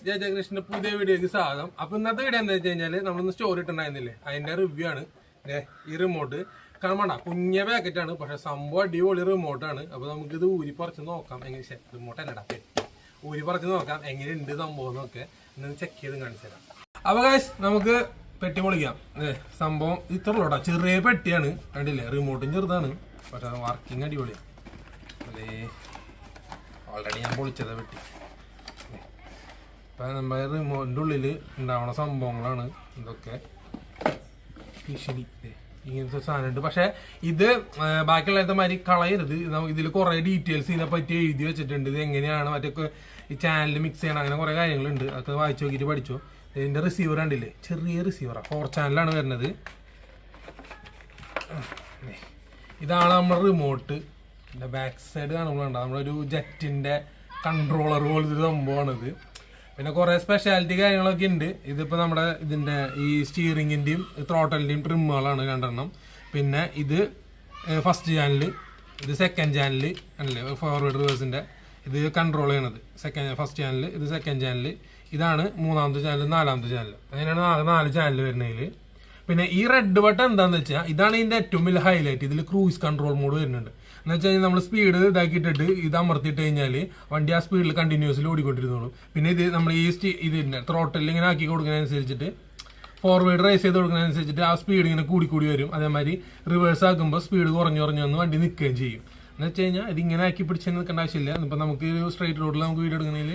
ജയകൃഷ്ണന്റെ പുതിയ വീഡിയോക്ക് സ്വാഗതം. അപ്പൊ ഇന്നത്തെ വീഡിയോ എന്താ വെച്ച് കഴിഞ്ഞാല് നമ്മളൊന്ന് സ്റ്റോറി ഇട്ടുണ്ടായിരുന്നില്ലേ, അതിന്റെ റിവ്യൂ ആണ്. ഈ റിമോട്ട് കാണാ കുഞ്ഞ പാക്കറ്റ് ആണ്, പക്ഷെ സംഭവം അടിപൊളി റിമോട്ടാണ്. അപ്പൊ നമുക്ക് ഇത് ഊരി പറിച്ച് നോക്കാം. എങ്ങനെ റിമോട്ട് അല്ലടാ, ഊരി പറിച്ച് നോക്കാം എങ്ങനെയുണ്ട് സംഭവം എന്നൊക്കെ ഒന്ന് ചെക്ക് ചെയ്ത് കാണിച്ചു തരാം. അപ്പൊ ഗൈസ് നമുക്ക് പെട്ടി പൊളിക്കാം. സംഭവം ഇത്രയുള്ളൂടാ, ചെറിയ പെട്ടിയാണ്. കണ്ടില്ലേ, റിമോട്ടും ചെറുതാണ്, പക്ഷെ വർക്കിംഗ് അടിപൊളിയാണ്. അതെ, ഓൾറെഡി ഞാൻ പൊളിച്ചതാ പെട്ടി. ഇപ്പം നമ്മുടെ റിമോട്ടിൻ്റെ ഉള്ളിൽ ഉണ്ടാവണ സംഭവങ്ങളാണ് ഇതൊക്കെ. ഫിഷിലി ഇങ്ങനത്തെ സാധനമുണ്ട്. പക്ഷെ ഇത് ബാക്കിയുള്ളത്തെ മാതിരി കളയരുത്. ഇതിൽ കുറേ ഡീറ്റെയിൽസ് ഇതിനെ പറ്റി എഴുതി വെച്ചിട്ടുണ്ട്. ഇത് എങ്ങനെയാണ് മറ്റൊക്കെ ഈ ചാനൽ മിക്സ് ചെയ്യണം, അങ്ങനെ കുറേ കാര്യങ്ങളുണ്ട്. അതൊക്കെ വായിച്ചു നോക്കിയിട്ട് പഠിച്ചു. ഇതിൻ്റെ റിസീവർ കണ്ടില്ലേ, ചെറിയ റിസീവറാണ്, 4 ചാനലാണ് വരുന്നത്. ഇതാണ് നമ്മുടെ റിമോട്ട്. ഇതിൻ്റെ ബാക്ക് സൈഡ് കാണുമ്പോഴുണ്ട് നമ്മളൊരു ജെറ്റിൻ്റെ കൺട്രോളർ പോലത്തെ ഒരു സംഭവമാണിത്. പിന്നെ കുറേ സ്പെഷ്യാലിറ്റി കാര്യങ്ങളൊക്കെ ഉണ്ട്. ഇതിപ്പോൾ നമ്മുടെ ഇതിൻ്റെ ഈ സ്റ്റിയറിങ്ങിൻ്റെയും ത്രോട്ടലിൻ്റെയും ട്രിമ്മുകളാണ് 2 പിന്നെ ഇത് ഫസ്റ്റ് ചാനൽ, ഇത് സെക്കൻഡ് ചാനൽ അല്ലേ, ഫോർവേഡ് റിവേഴ്സിൻ്റെ ഇത് കൺട്രോൾ ചെയ്യണത്. ഫസ്റ്റ് ചാനൽ, ഇത് സെക്കൻഡ് ചാനൽ, ഇതാണ് 3ാമത്തെ ചാനൽ, 4ാമത്തെ ചാനൽ. അങ്ങനെയാണ് 4 ചാനൽ വരുന്നതിൽ. പിന്നെ ഈ റെഡ് ബട്ടൺ എന്താണെന്ന് വെച്ചാൽ ഇതാണ് ഇതിൻ്റെ ഏറ്റവും വലിയ ഹൈലൈറ്റ്. ഇതിൽ ക്രൂയിസ് കൺട്രോൾ മോഡ് വരുന്നുണ്ട്. എന്ന് വെച്ച് കഴിഞ്ഞാൽ നമ്മൾ സ്പീഡ് ഇതാക്കിയിട്ടിട്ട് ഇത് അമർത്തിയിട്ട് കഴിഞ്ഞാൽ വണ്ടി ആ സ്പീഡിൽ കണ്ടിന്യൂസിൽ ഓടിക്കൊണ്ടിരുന്നോളും. പിന്നെ ഇത് നമ്മൾ ഈ ഇതിൻ്റെ ത്രോട്ടിൽ ഇങ്ങനെ ആക്കി കൊടുക്കുന്നതിനനുസരിച്ചിട്ട്, ഫോർവേഡ് റേസ് ചെയ്ത് കൊടുക്കുന്നതിനനുസരിച്ചിട്ട് ആ സ്പീഡ് ഇങ്ങനെ കൂടി വരും. അതേമാതിരി റിവേഴ്സ് ആക്കുമ്പോൾ സ്പീഡ് കുറഞ്ഞു വന്ന് വണ്ടി നിൽക്കുകയും ചെയ്യും. എന്ന് വെച്ച് കഴിഞ്ഞാൽ ഇതിങ്ങനെ ആക്കി പിടിച്ച് നിൽക്കേണ്ട ആവശ്യമില്ല. ഇപ്പം നമുക്ക് ഒരു സ്ട്രൈറ്റ് റോഡിൽ നമുക്ക് വീഡിയോ എടുക്കുന്നതിൽ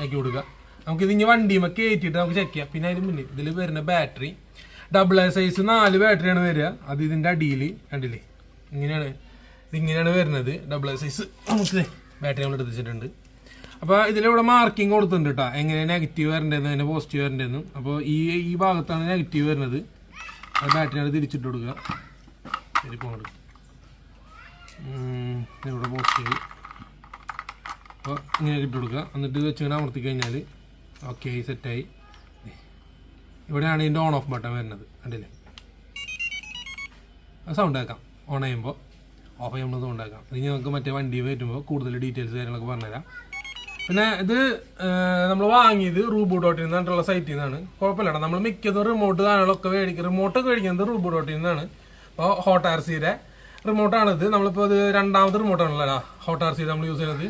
ആക്കി കൊടുക്കുക. നമുക്കിത് ഇങ്ങനെ വണ്ടിയുമ്പോൾ കയറ്റിയിട്ട് നമുക്ക് ചെക്ക് ചെയ്യാം. പിന്നെ അതിന് മുന്നിൽ ഇതിൽ വരുന്ന ബാറ്ററി AA സൈസ് 4 ബാറ്ററിയാണ് വരിക. അത് ഇതിൻ്റെ അടിയിൽ കണ്ടില്ലേ, ഇതിങ്ങനെയാണ് വരുന്നത്. AA സൈസ് നമുക്ക് ബാറ്ററി നമ്മൾ എടുത്തിട്ടുണ്ട്. അപ്പോൾ ഇതിലിവിടെ മാർക്കിംഗ് കൊടുത്തിട്ടുണ്ട് കേട്ടോ, എങ്ങനെ നെഗറ്റീവ് വരേണ്ടതെന്ന്, അതിൻ്റെ പോസിറ്റീവ് വരേണ്ടതെന്നും. അപ്പോൾ ഈ ഭാഗത്താണ് നെഗറ്റീവ് വരുന്നത്. അത് ബാറ്ററിയാണ് തിരിച്ചിട്ട് കൊടുക്കുക. ശരിപ്പോണ്ട് ഇവിടെ പോസിറ്റീവ്. അപ്പോൾ ഇങ്ങനെ ഇട്ട് കൊടുക്കുക. എന്നിട്ട് വെച്ചിങ്ങനെ അമർത്തി കഴിഞ്ഞാൽ ഓക്കെ, സെറ്റായി. ഇവിടെയാണ് ഇതിൻ്റെ ഓൺ ഓഫ് ബട്ടൺ വരുന്നത്. കണ്ടില്ലേ, സൗണ്ട് ആക്കാം. ഓൺ ചെയ്യുമ്പോൾ ഓഫ് ചെയ്യുമ്പോൾ സൗണ്ട് ആക്കാം. ഇനി നമുക്ക് മറ്റേ വണ്ടി വരുമ്പോൾ കൂടുതൽ ഡീറ്റെയിൽസ് കാര്യങ്ങളൊക്കെ പറഞ്ഞുതരാം. പിന്നെ ഇത് നമ്മൾ വാങ്ങിയത് റൂബോ.in എന്നിട്ടുള്ള സൈറ്റിൽ നിന്നാണ്. കുഴപ്പമില്ല, നമ്മൾ മിക്കതും റിമോട്ട് സാധനങ്ങളൊക്കെ റിമോട്ടൊക്കെ മേടിക്കുന്നത് റൂബോ.in നിന്നാണ്. അപ്പോൾ ഹോട്ട് ആർ സിയുടെ റിമോട്ടാണിത്. നമ്മളിപ്പോൾ ഇത് 2ാമത്തെ റിമോട്ടാണല്ലോ ഹോട്ട് ആർ സി നമ്മൾ യൂസ് ചെയ്യുന്നത്.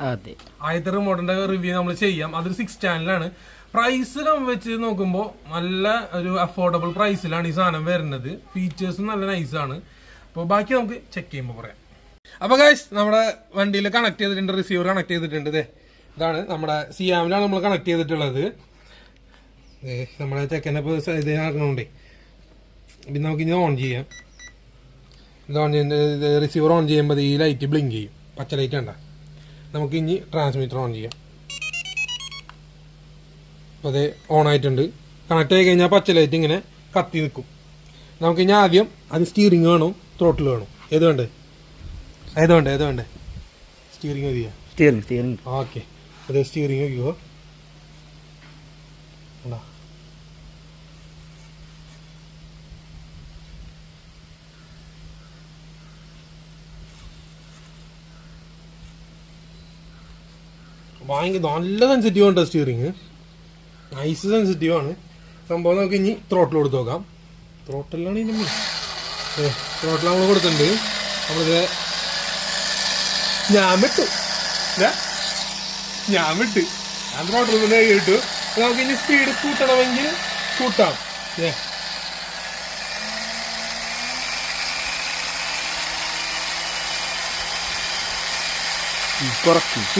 ആദ്യത്തെ റിമോട്ടിന്റെ റിവ്യൂ നമ്മൾ ചെയ്യാം. അതൊരു 6 ചാനലാണ്. പ്രൈസ് വെച്ച് നോക്കുമ്പോൾ നല്ല ഒരു അഫോർഡബിൾ പ്രൈസിലാണ് ഈ സാധനം വരുന്നത്. ഫീച്ചേഴ്സും നല്ല നൈസാണ്. അപ്പോൾ ബാക്കി നമുക്ക് ചെക്ക് ചെയ്യുമ്പോൾ പറയാം. അപ്പോൾ ഗൈസ്, നമ്മുടെ വണ്ടിയിൽ കണക്ട് ചെയ്തിട്ടുണ്ട്, റിസീവർ കണക്ട് ചെയ്തിട്ടുണ്ട്. ഇതാണ് നമ്മുടെ സിയാമിലാണ് നമ്മൾ കണക്ട് ചെയ്തിട്ടുള്ളത്. നമ്മുടെ ചെക്കനെ ഇപ്പോൾ ഇത് ആക്കണോണ്ടേ പിന്നെ നമുക്ക് ഇനി ഓൺ ചെയ്യാം. ഇത് ഓൺ ചെയ്യുന്നത്, റിസീവർ ഓൺ ചെയ്യുമ്പോൾ ഈ ലൈറ്റ് ബ്ലിങ്ക് ചെയ്യും, പച്ച ലൈറ്റ് കണ്ട. നമുക്ക് ഇനി ട്രാൻസ്മിറ്റർ ഓൺ ചെയ്യാം. അപ്പോൾ അത് ഓൺ ആയിട്ടുണ്ട്. കണക്ട് ആയി കഴിഞ്ഞാൽ പച്ച ലൈറ്റ് ഇങ്ങനെ കത്തി നിൽക്കും. നമുക്ക് ഇനി ആദ്യം അത് സ്റ്റിയറിംഗ് വേണോ ത്രോട്ടിൽ വേണോ, ഏത് വേണ്ടേ? സ്റ്റിയറിംഗ് മതിയാ? Steering okay. അത് സ്റ്റിയറിംഗ് വയ്ക്കുമോ? ഭയങ്കര നല്ല സെൻസിറ്റീവ് ആണ് സ്റ്റിയറിംഗ്, നൈസ് സെൻസിറ്റീവ് ആണ് സംഭവം. നമുക്ക് ഇനി ത്രോട്ടിൽ കൊടുത്ത് നോക്കാം. ത്രോട്ടിലാണ് ഇതിന് ത്രോട്ടിൽ നമ്മൾ കൊടുത്തിട്ടുണ്ട്. നമ്മളിത് ഞാൻ വിട്ടു ഞാൻ ത്രോട്ടിൽ നിന്ന് കിട്ടു. നമുക്ക് ഇനി സ്പീഡ് കൂട്ടണമെങ്കിൽ കൂട്ടാം.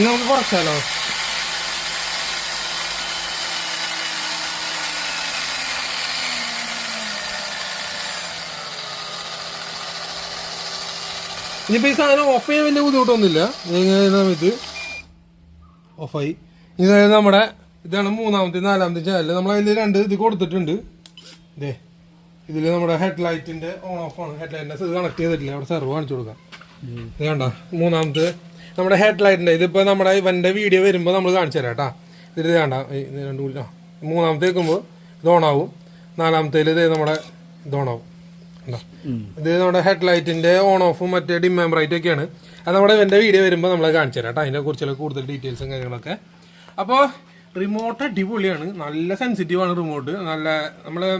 നമുക്ക് കുറച്ചാലോ? ഇനിയിപ്പോൾ ഈ സാധനം ഓഫ് ചെയ്യാൻ വലിയ ബുദ്ധിമുട്ടൊന്നുമില്ല. ഇത് ഓഫായി. ഇതായത് നമ്മുടെ ഇതാണ് 3ാമത്തെ 4ാമത്തെ ചാനൽ. നമ്മളതിൽ 2 ഇത് കൊടുത്തിട്ടുണ്ട്. ഇതിൽ നമ്മുടെ ഹെഡ് ലൈറ്റിൻ്റെ ഓൺ ഓഫ് ആണ്. ഹെഡ് ലൈറ്റിൻ്റെ ഇത് കണക്ട് ചെയ്തിട്ടില്ല. അവിടെ സെർവ് കാണിച്ചു കൊടുക്കാം. ഇത് കണ്ട 3ാമത്തെ നമ്മുടെ ഹെഡ് ലൈറ്റിൻ്റെ. ഇതിപ്പോൾ നമ്മുടെ ഇവൻ്റെ വീഡിയോ വരുമ്പോൾ നമ്മൾ കാണിച്ചു തരാം കേട്ടോ. ഇതിൽ വേണ്ട 3ാമത്തെ വെക്കുമ്പോൾ ഇത് ഓണാവും. 4ാമത്തേൽ ഇത് നമ്മുടെ ഇത് ഓണാവും. ഇത് നമ്മുടെ ഹെഡ് ലൈറ്റിന്റെ ഓൺ ഓഫും മറ്റേ ഡിം ആൻഡ് ബ്രൈറ്റ് ഒക്കെയാണ്. അത് നമ്മുടെ ഇവന്റെ വീഡിയോ വരുമ്പോൾ നമ്മൾ കാണിച്ചു തരാം കേട്ടോ, അതിനെ കുറിച്ചുള്ള കൂടുതൽ ഡീറ്റെയിൽസും കാര്യങ്ങളൊക്കെ. അപ്പോൾ റിമോട്ട് അടിപൊളിയാണ്, നല്ല സെൻസിറ്റീവ് ആണ് റിമോട്ട്. നല്ല നമ്മള്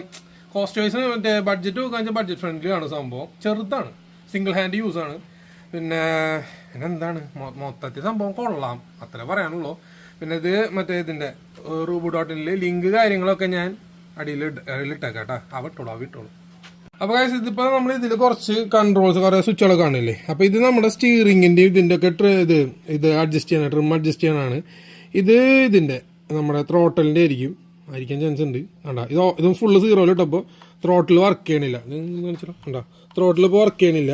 കോസ്റ്റ് വൈസ് മറ്റേ ബഡ്ജറ്റ് നോക്കാൻ ബഡ്ജറ്റ് ഫ്രണ്ട്ലി ആണ് സംഭവം. ചെറുതാണ്, സിംഗിൾ ഹാൻഡ് യൂസ് ആണ്. പിന്നെ എന്താണ് മൊത്തത്തിൽ സംഭവം കൊള്ളാം, അത്ര പറയാനുള്ളൂ. പിന്നെ ഇത് മറ്റേ ഇതിന്റെ റൂബു.in ലിങ്ക് കാര്യങ്ങളൊക്കെ ഞാൻ അടിയിൽ ഇട്ടേക്കാം കേട്ടോ. വിട്ടോളൂ. അപ്പൊ ഇതിപ്പോ നമ്മൾ ഇതിൽ കുറച്ച് കൺട്രോൾസ്, കുറെ സ്വിച്ചുകളൊക്കെ കാണില്ലേ. അപ്പൊ ഇത് നമ്മുടെ സ്റ്റിയറിംഗിന്റെ ഇതിന്റെ ഒക്കെ ഇത് അഡ്ജസ്റ്റ് ചെയ്യാൻ, ട്രിം അഡ്ജസ്റ്റ് ചെയ്യാനാണ്. ഇത് ഇതിന്റെ നമ്മുടെ ത്രോട്ടലിന്റെ ആയിരിക്കാൻ ചാൻസ് ഉണ്ട്. കണ്ടാ ഇത് ഫുള്ള് സീറോയിൽ ഇട്ടപ്പോൾ ത്രോട്ടിൽ വർക്ക് ചെയ്യണില്ല. കണ്ടാ ത്രോട്ടിൽ ഇപ്പോൾ വർക്ക് ചെയ്യണില്ല.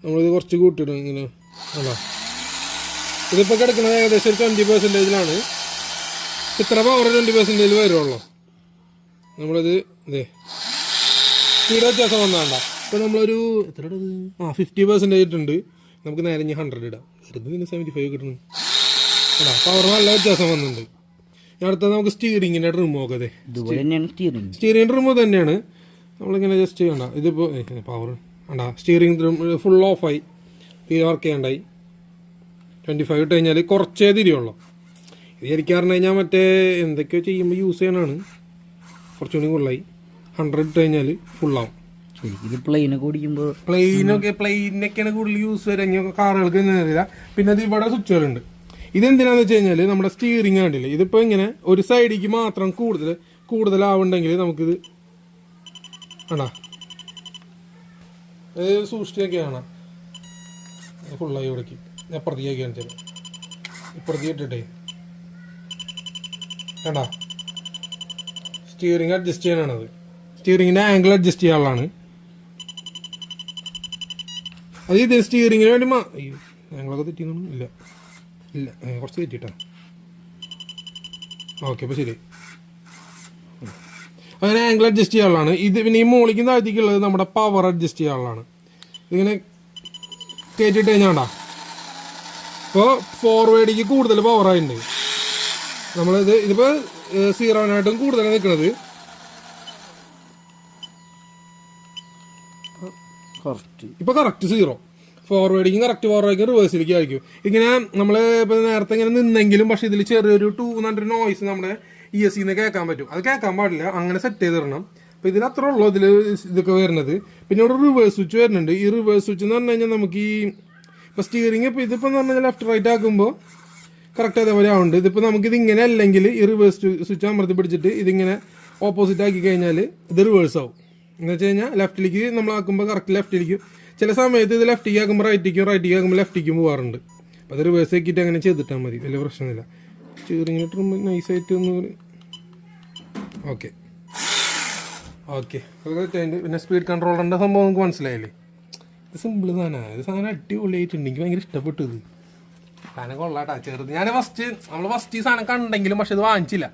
നമ്മളിത് കുറച്ച് കൂട്ടിയിടും ഇങ്ങനെ. അതാ ഇതിപ്പോൾ കിടക്കുന്നത് ഏകദേശം ഒരു 20%. ഇത്ര പവർ 20% വരുള്ളൂ. നമ്മളിത് ഇതേ സ്പീഡ് വ്യത്യാസം വന്നാണ്ട. ഇപ്പം നമ്മളൊരു എത്ര 50% ഇട്ടുണ്ട്. നമുക്ക് നേരെ 100 ഇടാം. വെറുതെ പിന്നെ 75 കിട്ടുന്നു. അതാ പവർ നല്ല വ്യത്യാസം വന്നിട്ടുണ്ട്. അടുത്തത് നമുക്ക് സ്റ്റിയറിങ്ങിൻ്റെ റിമൂവ് നോക്കതേ. സ്റ്റിയറിങ്ങിൻ്റെ റിമൂവ് തന്നെയാണ്. നമ്മളിങ്ങനെ ജസ്റ്റ് ചെയ്യണ്ട. ഇതിപ്പോൾ പവർ വേണ്ട. സ്റ്റിയറിംഗ് ഫുൾ ഓഫായി, തീരെ വർക്ക് ചെയ്യണ്ടായി. 25 ഇട്ട് കഴിഞ്ഞാൽ കുറച്ചേ തിരിയുള്ളൂ. ഇത് ശരിക്കും പറഞ്ഞു കഴിഞ്ഞാൽ മറ്റേ എന്തൊക്കെയോ ചെയ്യുമ്പോൾ യൂസ് ചെയ്യാനാണ്. കുറച്ചുകൂടി ഫുള്ളായി. 100 ഇട്ട് കഴിഞ്ഞാൽ ഫുള്ളാവും. പ്ലെയിനൊക്കെയാണ് കൂടുതൽ യൂസ് വരാൻ കാറുകൾക്ക് അറിയില്ല. പിന്നെ ഇത് ഇവിടെ സ്വിച്ചുകളുണ്ട്. ഇതെന്തിനാന്ന് വെച്ച് കഴിഞ്ഞാൽ നമ്മുടെ സ്റ്റിയറിംഗ് കണ്ടില്ലേ, ഇതിപ്പോൾ ഇങ്ങനെ ഒരു സൈഡിലേക്ക് മാത്രം കൂടുതലാവുണ്ടെങ്കിൽ നമുക്കിത് ആണോ സൂക്ഷിച്ചൊക്കെയാണ് ഫുള്ളായി ഇവിടേക്ക് അപ്പുറത്തേക്ക് കാണിച്ചത്. ഇപ്പുറത്തേക്ക് ഇട്ടിട്ടേ കണ്ടാ സ്റ്റിയറിംഗ് അഡ്ജസ്റ്റ് ചെയ്യാനാണത്. സ്റ്റിയറിംഗിൻ്റെ ആംഗിൾ അഡ്ജസ്റ്റ് ചെയ്യാനുള്ളതാണ് അത്. ഇത് സ്റ്റിയറിംഗിന് വേണ്ടി ഞങ്ങളൊക്കെ തെറ്റിയൊന്നും ഇല്ല കുറച്ച് തെറ്റിട്ടാ. ഓക്കെ അപ്പോൾ ശരി. അങ്ങനെ ആംഗിൾ അഡ്ജസ്റ്റ് ചെയ്യാനുള്ളതാണ് ഇത്. പിന്നെ ഈ മോളിക്കും താഴ്ത്തേക്കുള്ളത് നമ്മുടെ പവർ അഡ്ജസ്റ്റ് ചെയ്യാനുള്ളതാണ്. ഇതിങ്ങനെ കയറ്റിട്ട് കഴിഞ്ഞാണ്ടാ ഇപ്പോൾ ഫോർവേഡിലേക്ക് കൂടുതൽ പവറായിട്ടുണ്ട്. ഇതിപ്പോൾ 0-നായിട്ടും കൂടുതലാണ് നിൽക്കുന്നത്. ഇപ്പൊ കറക്റ്റ് 0. ഫോർവേഡിങ് കറക്റ്റ് ഫോർവേഡിങ് റിവേഴ്സിലേക്ക് ആയിരിക്കും. ഇങ്ങനെ നമ്മൾ ഇപ്പോൾ നേരത്തെ ഇങ്ങനെ നിന്നെങ്കിലും പക്ഷെ ഇതിൽ ചെറിയൊരു 200 നോയ്സ് നമ്മുടെ ESC കേൾക്കാൻ പറ്റും. അത് കേൾക്കാൻ പാടില്ല, അങ്ങനെ സെറ്റ് ചെയ്ത് തരണം. അപ്പോൾ ഇതിൽ അത്ര ഉള്ളൂ ഇതിൽ ഇതൊക്കെ വരുന്നത്. പിന്നെ ഇവിടെ റിവേഴ്സ് സ്വിച്ച് വരുന്നുണ്ട്. ഈ റിവേഴ്സ് സ്വിച്ച് എന്ന് പറഞ്ഞു കഴിഞ്ഞാൽ നമുക്ക് ഈ ഇപ്പോൾ സ്റ്റിയറിംഗ് ഇപ്പോൾ ഇതിപ്പോൾ എന്ന് പറഞ്ഞു കഴിഞ്ഞാൽ ലെഫ്റ്റ് റൈറ്റ് ആക്കുമ്പോൾ കറക്റ്റ് അതേപോലെ ആവുന്നുണ്ട്. ഇതിപ്പോൾ നമുക്കിത് ഇങ്ങനെ അല്ലെങ്കിൽ ഈ റിവേഴ്സ് സ്വിച്ച് അമർത്തി പിടിച്ചിട്ട് ഇതിങ്ങനെ ഓപ്പോസിറ്റ് ആക്കി കഴിഞ്ഞാൽ ഇത് റിവേഴ്സ് ആവും. എന്ന് വെച്ച് കഴിഞ്ഞാൽ ലെഫ്റ്റിലേക്ക് നമ്മളാക്കുമ്പോൾ കറക്റ്റ് ലെഫ്റ്റിലേക്കും, ചില സമയത്ത് ഇത് ലെഫ്റ്റിലേക്ക് ആക്കുമ്പോൾ റൈറ്റിലേക്കും ആക്കുമ്പോൾ ലെഫ്റ്റിലേക്കും പോകാറുണ്ട്. അപ്പോൾ അത് റിവേഴ്സ് ആക്കിയിട്ട് അങ്ങനെ ചെയ്തിട്ടാൽ മതി, വലിയ പ്രശ്നമില്ല. സ്റ്റിയറിംഗ് നൈസായിട്ട് ഒന്ന് ഓക്കെ അതൊക്കെ. പിന്നെ സ്പീഡ് കൺട്രോളറിൻ്റെ സംഭവം നമുക്ക് മനസ്സിലായില്ലേ. ഇത് സിമ്പിൾ സാധനമാണ്. ഇത് സാധനം അടിപൊളിയായിട്ടുണ്ട്. എനിക്ക് ഭയങ്കര ഇഷ്ടപ്പെട്ടു ഇത്. സാധനം കൊള്ളാട്ടാ. ചെറുത് നമ്മൾ ഫസ്റ്റ് ഈ സാധനം കണ്ടെങ്കിലും പക്ഷെ ഇത് വാങ്ങിച്ചില്ല.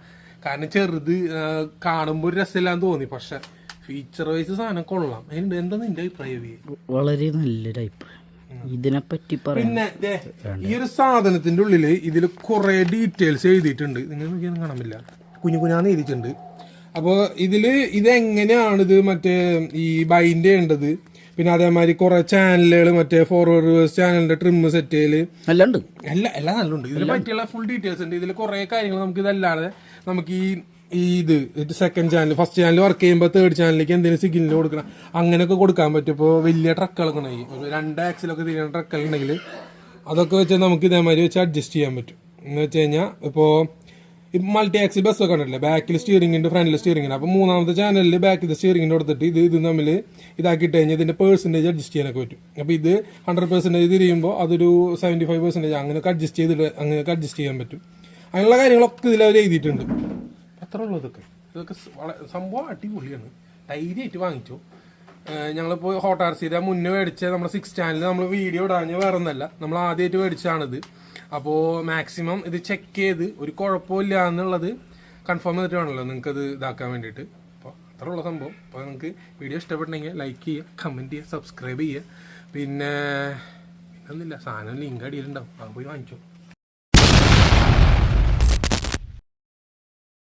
കാരണം ചെറുത് കാണുമ്പോൾ ഒരു രസമില്ലാന്ന് തോന്നി. പക്ഷെ ഫീച്ചർ വൈസ് സാധനം കൊള്ളാം. എന്താ നിന്റെ അഭിപ്രായം? വളരെ നല്ലൊരു അഭിപ്രായം ഇതിനെപ്പറ്റി. പിന്നെ ഈ ഒരു സാധനത്തിന്റെ ഉള്ളില് ഇതിൽ കുറെ ഡീറ്റെയിൽസ് എഴുതിയിട്ടുണ്ട്. നിങ്ങൾ കാണാൻ പറ്റില്ല, കുഞ്ഞാന്ന് എഴുതിയിട്ടുണ്ട്. അപ്പോൾ ഇതെങ്ങനെയാണ് ഇത് മറ്റേ ഈ ബൈൻഡ് ചെയ്യേണ്ടത്, പിന്നെ അതേമാതിരി കുറെ ചാനലുകൾ മറ്റേ ഫോർവേഡ് റിവേഴ്സ് ചാനലിന്റെ ട്രിം സെറ്റ് ചെയ്യല് എല്ലാം നല്ലുണ്ട്. ഇതിനെ പറ്റിയുള്ള ഫുൾ ഡീറ്റെയിൽസ് ഉണ്ട്. ഇതിൽ കുറെ കാര്യങ്ങൾ നമുക്ക് ഇതല്ലാതെ നമുക്ക് ഇത് second channel, first channel work ചെയ്യുമ്പോൾ തേർഡ് ചാനലിലേക്ക് എന്തെങ്കിലും സിഗ്നൽ കൊടുക്കണം, അങ്ങനെയൊക്കെ കൊടുക്കാൻ പറ്റും. ഇപ്പോൾ വലിയ ട്രക്കുകളൊക്കെ ഉണ്ടെങ്കിൽ, ഒരു 2 ആക്സിലൊക്കെ തിരിയുന്ന ട്രക്കുകളുണ്ടെങ്കിൽ അതൊക്കെ വെച്ചാൽ നമുക്ക് ഇതേമാതിരി വെച്ച് അഡ്ജസ്റ്റ് ചെയ്യാൻ പറ്റും. എന്ന് വെച്ച് കഴിഞ്ഞാൽ ഇപ്പോൾ മൾട്ടി ആക്സിൽ ബസ്സൊക്കെ കണ്ടിട്ടില്ലേ, ബാക്കിൽ സ്റ്റിയറിംഗ് ഉണ്ട്, ഫ്രണ്ടിൽ സ്റ്റിയറിംഗ് ഉണ്ട്. അപ്പോൾ 3ാമത്തെ ചാനലിൽ ബാക്കിൽ സ്റ്റിയറിംഗിൻ്റെ കൊടുത്തിട്ട് ഇത് തമ്മിൽ ഇതാക്കിയിട്ട് കഴിഞ്ഞാൽ ഇതിൻ്റെ പെർസെൻറ്റേജ് അഡ്ജസ്റ്റ് ചെയ്യാനൊക്കെ പറ്റും. അപ്പോൾ ഇത് 100% തിരിയുമ്പോൾ അതൊരു 75% അങ്ങനെയൊക്കെ അഡ്ജസ്റ്റ് ചെയ്യാൻ പറ്റും. അങ്ങനെയുള്ള കാര്യങ്ങളൊക്കെ ഇതിലവർ എഴുതിയിട്ടുണ്ട്. അത്ര ഉള്ളൂ. ഇതൊക്കെ സംഭവം അടിപൊളിയാണ്. ധൈര്യമായിട്ട് വാങ്ങിച്ചു. ഞങ്ങളിപ്പോൾ ഹോട്ട് RCയുടെ മുന്നേ മേടിച്ച നമ്മുടെ 6 ചാനൽ നമ്മൾ വീഡിയോ ഇടാഞ്ഞ് വേറെ ഒന്നല്ല, നമ്മൾ ആദ്യമായിട്ട് മേടിച്ചാണിത്. അപ്പോൾ മാക്സിമം ഇത് ചെക്ക് ചെയ്ത് ഒരു കുഴപ്പമില്ല എന്നുള്ളത് കൺഫേം ചെയ്തിട്ട് വേണമല്ലോ നിങ്ങൾക്കത് ഇതാക്കാൻ വേണ്ടിയിട്ട്. അപ്പോൾ അത്ര ഉള്ള സംഭവം. അപ്പോൾ നിങ്ങൾക്ക് വീഡിയോ ഇഷ്ടപ്പെട്ടെങ്കിൽ ലൈക്ക് ചെയ്യുക, കമൻറ്റ് ചെയ്യുക, സബ്സ്ക്രൈബ് ചെയ്യുക. പിന്നെ ഒന്നുമില്ല, സാധനം ലിങ്ക് അടിയിലുണ്ടാവും, അത് പോയി വാങ്ങിച്ചു.